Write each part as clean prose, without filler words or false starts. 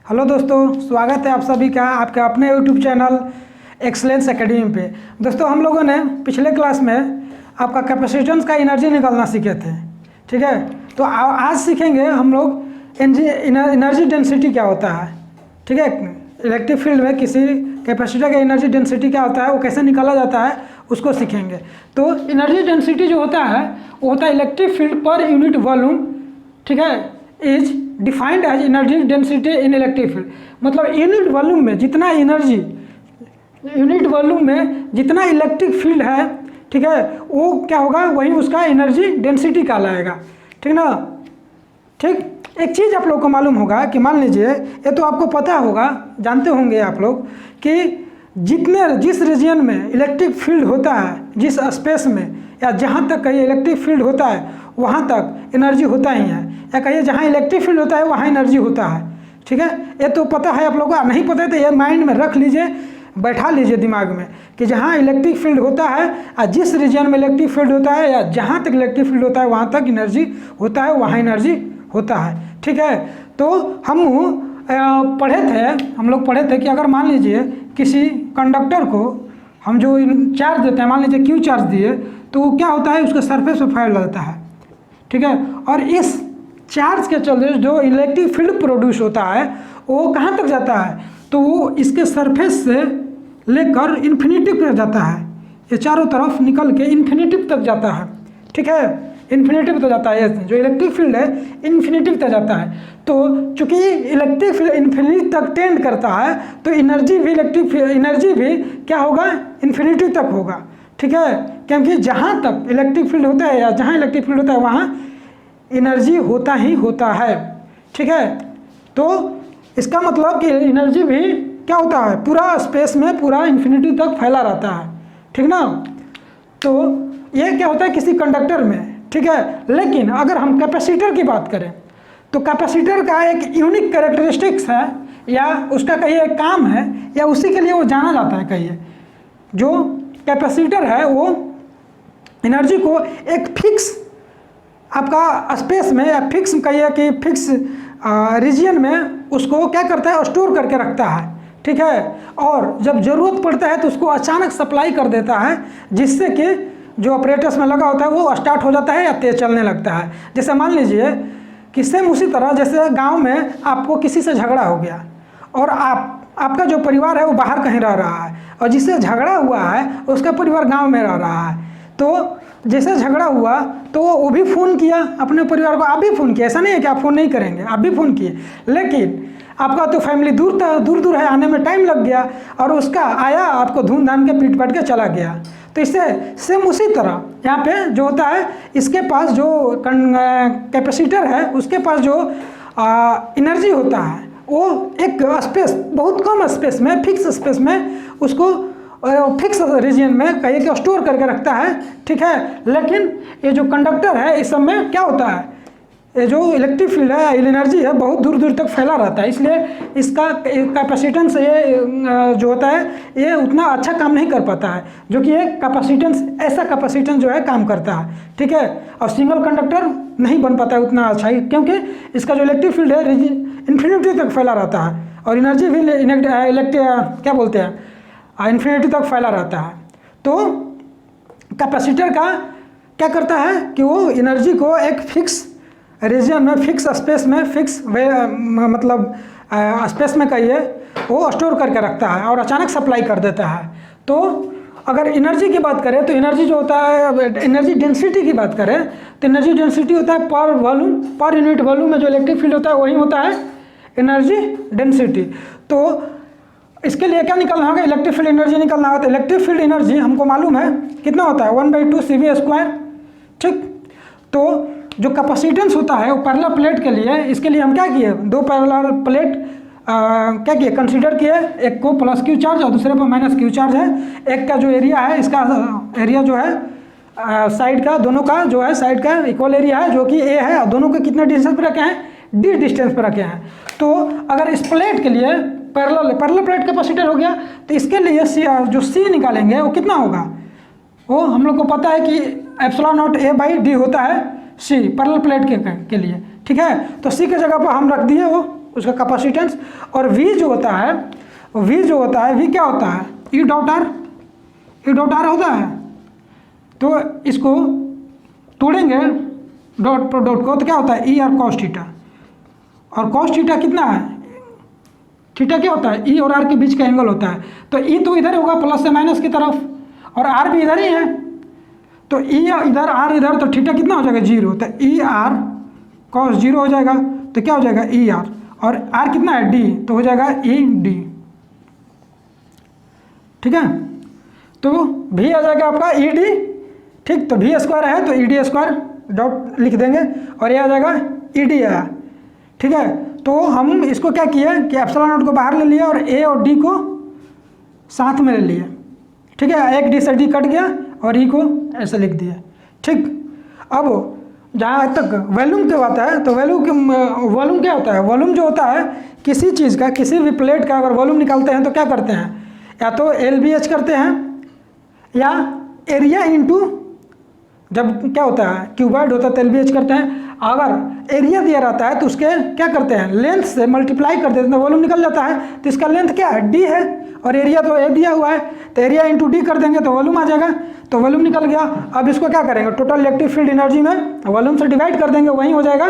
Hello दोस्तों, स्वागत है आप सभी का आपके अपने यूट्यूब चैनल एक्सलेंस एकेडमी पे। दोस्तों, हम लोगों ने पिछले क्लास में आपका कैपेसिटेंस का एनर्जी निकालना सीखे थे। ठीक है, तो आज सीखेंगे हम लोग एनर्जी डेंसिटी क्या होता है। ठीक है, इलेक्ट्रिक फील्ड में किसी कैपेसिटर का एनर्जी डेंसिटी क्या होता है, वो कैसे निकाला जाता है, उसको सीखेंगे। तो एनर्जी डेंसिटी जो होता है वो होता है electric field per unit volume. ठीक है, is defined as energy density in electric field. मतलब यूनिट वॉल्यूम में जितना एनर्जी, यूनिट वॉल्यूम में जितना इलेक्ट्रिक फील्ड है, ठीक है, वो क्या होगा, वही उसका एनर्जी डेंसिटी कहलाएगा। ठीक ना। ठीक, एक चीज़ आप लोग को मालूम होगा कि मान लीजिए, ये तो आपको पता होगा, जानते होंगे आप लोग कि जिस रीजन में इलेक्ट्रिक फील्ड होता है, जिस स्पेस में या जहाँ तक कहीं इलेक्ट्रिक फील्ड होता है वहाँ तक एनर्जी होता ही है, या कहिए जहाँ इलेक्ट्रिक फील्ड होता है वहाँ एनर्जी होता है। ठीक है, ये तो पता है आप लोगों को। नहीं पता है तो ये माइंड में रख लीजिए, बैठा लीजिए दिमाग में कि जहाँ इलेक्ट्रिक फील्ड होता है और जिस रीजन में इलेक्ट्रिक फील्ड होता है या जहाँ तक इलेक्ट्रिक फील्ड होता है वहाँ तक एनर्जी होता है, वहाँ एनर्जी होता है। ठीक है, तो हम लोग पढ़े थे कि अगर मान लीजिए किसी कंडक्टर को हम जो चार्ज देते हैं, मान लीजिए क्यू चार्ज दिए, तो वो क्या होता है, उसके सरफेस पे फैल जाता है। ठीक है, और इस चार्ज के चलते जो इलेक्ट्रिक फील्ड प्रोड्यूस होता है वो कहाँ तक जाता है, तो वो इसके सरफेस से लेकर इन्फिनिटी तक जाता है। ये चारों तरफ निकल के इन्फिनिटी तक जाता है। ठीक है, इन्फिनिटी तक जाता है। जो इलेक्ट्रिक फील्ड है इन्फिनिटी तक जाता है। तो चूंकि इलेक्ट्रिक फील्ड इन्फिनिटी तक टेंड करता है, तो एनर्जी भी क्या होगा, इन्फिनिटी तक होगा। ठीक है, क्योंकि जहाँ तक इलेक्ट्रिक फील्ड होता है या जहाँ इलेक्ट्रिक फील्ड होता है वहाँ एनर्जी होता ही होता है। ठीक है, तो इसका मतलब कि एनर्जी भी क्या होता है, पूरा स्पेस में पूरा इन्फिनिटी तक फैला रहता है। ठीक ना। तो ये क्या होता है किसी कंडक्टर में। ठीक है, लेकिन अगर हम कैपेसिटर की बात करें तो कैपेसिटर का एक यूनिक कैरेक्टरिस्टिक्स है, या उसका कहिए एक काम है, या उसी के लिए वो जाना जाता है। कहिए जो कैपेसिटर है वो एनर्जी को एक फिक्स आपका स्पेस में, या फिक्स कहिए कि फिक्स रीजन में उसको क्या करता है, स्टोर करके रखता है। ठीक है, और जब ज़रूरत पड़ता है तो उसको अचानक सप्लाई कर देता है, जिससे कि जो ऑपरेटर्स में लगा होता है वो स्टार्ट हो जाता है या तेज चलने लगता है। जैसे मान लीजिए कि सेम उसी तरह जैसे गांव में आपको किसी से झगड़ा हो गया और आपका जो परिवार है वो बाहर कहीं रह रहा है, और जिससे झगड़ा हुआ है उसका परिवार गांव में रह रहा है। तो जैसे झगड़ा हुआ तो वो भी फ़ोन किया अपने परिवार को, आप भी फ़ोन किया। ऐसा नहीं है कि आप फ़ोन नहीं करेंगे, आप भी फ़ोन किए, लेकिन आपका तो फैमिली दूर है, आने में टाइम लग गया, और उसका आया आपको धूम धाम के पीट पाट के चला गया। तो इससे सेम उसी तरह यहाँ पे जो होता है, इसके पास जो कैपेसिटर है उसके पास जो एनर्जी होता है वो एक स्पेस, बहुत कम स्पेस में, फिक्स स्पेस में उसको फिक्स रीजन में कहीं के स्टोर करके रखता है। ठीक है, लेकिन ये जो कंडक्टर है इस सब में क्या होता है, ये जो इलेक्ट्रिक फील्ड है, एनर्जी है, बहुत दूर दूर तक फैला रहता है। इसलिए इसका कैपेसिटेंस ये जो होता है ये उतना अच्छा काम नहीं कर पाता है, जो कि ये कैपेसिटेंस, ऐसा कैपेसिटेंस जो है काम करता है। ठीक है, और सिंगल कंडक्टर नहीं बन पाता है उतना अच्छा ही, क्योंकि इसका जो इलेक्ट्रिक फील्ड है इन्फिनिटी तक फैला रहता है, और एनर्जी भी क्या बोलते हैं, इन्फिनिटी तक फैला रहता है। तो कैपेसिटर का क्या करता है कि वो एनर्जी को एक फिक्स रीजन में, फिक्स स्पेस में, फिक्स मतलब स्पेस में कहिए वो स्टोर करके रखता है और अचानक सप्लाई कर देता है। तो अगर एनर्जी की बात करें तो एनर्जी जो होता है, एनर्जी डेंसिटी की बात करें तो एनर्जी डेंसिटी होता है पर वॉल्यूम, पर यूनिट वॉल्यूम में जो इलेक्ट्रिक फील्ड होता है वही होता है एनर्जी डेंसिटी। तो इसके लिए क्या निकालना होगा, इलेक्ट्रिक फील्ड एनर्जी निकालना होगा। तो इलेक्ट्रिक फील्ड एनर्जी हमको मालूम है कितना होता है, 1/2 CV²। ठीक, तो जो कैपेसिटेंस होता है वो पैरेलल प्लेट के लिए, इसके लिए हम क्या किए, दो पैरेलल प्लेट क्या किए, कंसीडर किए, एक को प्लस क्यू चार्ज और दूसरे पर माइनस क्यू चार्ज है। एक का जो एरिया है, इसका एरिया जो है साइड का, दोनों का जो है साइड का इक्वल एरिया है, जो कि ए है, और दोनों के कितने डिस्टेंस पर रखे हैं, d डिस्टेंस पर रखे हैं। तो अगर इस प्लेट के लिए पैरेलल प्लेट कैपेसिटर हो गया, तो इसके लिए जो C निकालेंगे वो कितना होगा, वो हम लोग को पता है कि ε0A/d होता है C पैरेलल प्लेट के लिए। ठीक है, तो C के जगह पर हम रख दिए वो उसका कैपेसिटेंस, और वी जो होता है वी क्या होता है, ई डॉट आर होता है। तो इसको तोड़ेंगे डॉट पर डॉट को, तो क्या होता है ई आर कॉस थीटा, और कॉस थीटा कितना है, थीटा क्या होता है ई और आर के बीच का एंगल होता है। तो ई तो इधर होगा प्लस से माइनस की तरफ, और आर भी इधर ही है, तो ई इधर आर इधर, तो थीटा कितना हो जाएगा 0, तो ई आर कॉस 0 हो जाएगा, तो क्या हो जाएगा ई आर, और आर कितना है डी, तो हो जाएगा ई डी। ठीक है, तो भी आ जाएगा आपका ई डी। ठीक, तो भी स्क्वायर है तो ई डी स्क्वायर डॉट लिख देंगे, और ये आ जाएगा ई डी आया। ठीक है, तो हम इसको क्या किए कि एप्सिलॉन नॉट को बाहर ले लिया और ए और डी को साथ में ले लिए। ठीक है, एक डी से डी कट गया और ई को ऐसे लिख दिया। ठीक, अब जहाँ तक वॉल्यूम की बात है, तो वॉल्यूम क्या होता है, वॉल्यूम जो होता है किसी चीज़ का, किसी भी प्लेट का अगर वॉल्यूम निकालते हैं तो क्या करते हैं, या तो LBH करते हैं, या एरिया इंटू, जब क्या होता है क्यूबॉइड होता है तो LBH करते हैं। अगर एरिया दिया रहता है तो उसके क्या करते हैं, लेंथ से मल्टीप्लाई कर देते हैं, वॉल्यूम निकल जाता है। तो इसका लेंथ क्या है डी है, और एरिया तो ए दिया हुआ है, तो एरिया इंटू डी कर देंगे तो वॉल्यूम आ जाएगा, तो वॉल्यूम निकल गया। अब इसको क्या करेंगे, टोटल इलेक्ट्रिक फील्ड एनर्जी में वॉल्यूम से डिवाइड कर देंगे, वहीं हो जाएगा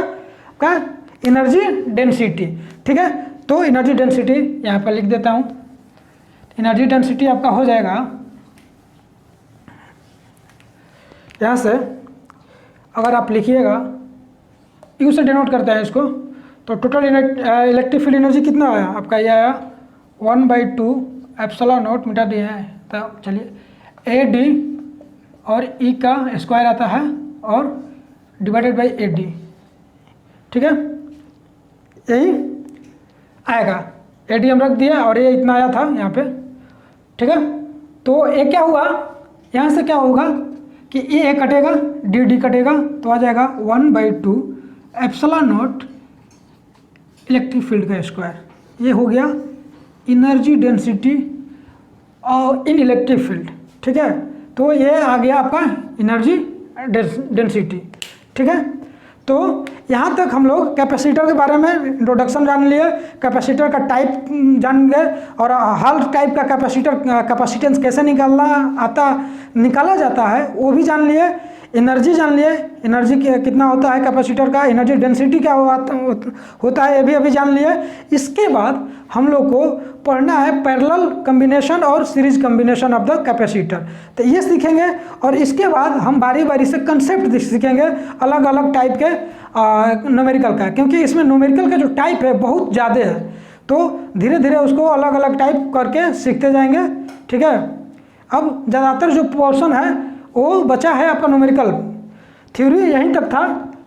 क्या एनर्जी डेंसिटी। ठीक है, तो एनर्जी डेंसिटी यहाँ पर लिख देता हूँ। एनर्जी डेंसिटी आपका हो जाएगा यहाँ से, अगर आप लिखिएगा यू से डिनोट करते हैं इसको, तो टोटल इलेक्ट्रिक फील्ड एनर्जी कितना आया आपका, ये आया 1/2 एप्सिलॉन नॉट मिटा दिया है। तो चलिए ए डी और ई का स्क्वायर आता है और डिवाइडेड बाई ए डी। ठीक है, यही आएगा, ए डी हम रख दिया और ये इतना आया था यहाँ पे। ठीक है, तो ये क्या हुआ, यहाँ से क्या होगा कि ए कटेगा डी डी कटेगा, तो आ जाएगा 1/2 एप्सिलॉन नॉट इलेक्ट्रिक फील्ड का स्क्वायर। ये हो गया एनर्जी डेंसिटी और इन इलेक्ट्रिक फील्ड। ठीक है, तो ये आ गया आपका एनर्जी डेंसिटी। ठीक है, तो यहाँ तक हम लोग कैपेसिटर के बारे में इंट्रोडक्शन जान लिए, कैपेसिटर का टाइप जान गए, और हर टाइप का कैपेसिटेंस कैसे निकाला जाता है वो भी जान लिए। एनर्जी जान लिए, एनर्जी कितना होता है कैपेसिटर का, एनर्जी डेंसिटी क्या होता है ये भी अभी जान लिए। इसके बाद हम लोग को पढ़ना है पैरेलल कम्बिनेशन और series combination of the capacitor, तो ये सीखेंगे। और इसके बाद हम बारी बारी से कंसेप्ट सीखेंगे अलग अलग टाइप के न्यूमेरिकल का, क्योंकि इसमें न्यूमेरिकल का जो टाइप है बहुत ज़्यादा है, तो धीरे धीरे उसको अलग अलग टाइप करके सीखते जाएंगे। ठीक है, अब ज़्यादातर जो पोर्शन है वो बचा है आपका न्यूमेरिकल, थ्योरी यहीं तक था।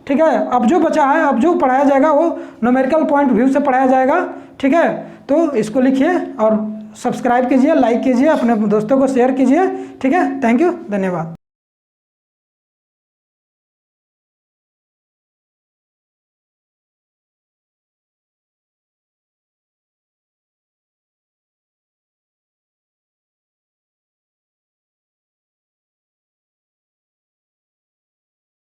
ठीक है, अब जो बचा है, अब जो पढ़ाया जाएगा वो न्यूमेरिकल पॉइंट व्यू से पढ़ाया जाएगा। ठीक है, तो इसको लिखिए और सब्सक्राइब कीजिए, लाइक कीजिए, अपने दोस्तों को शेयर कीजिए। ठीक है, थैंक यू, धन्यवाद।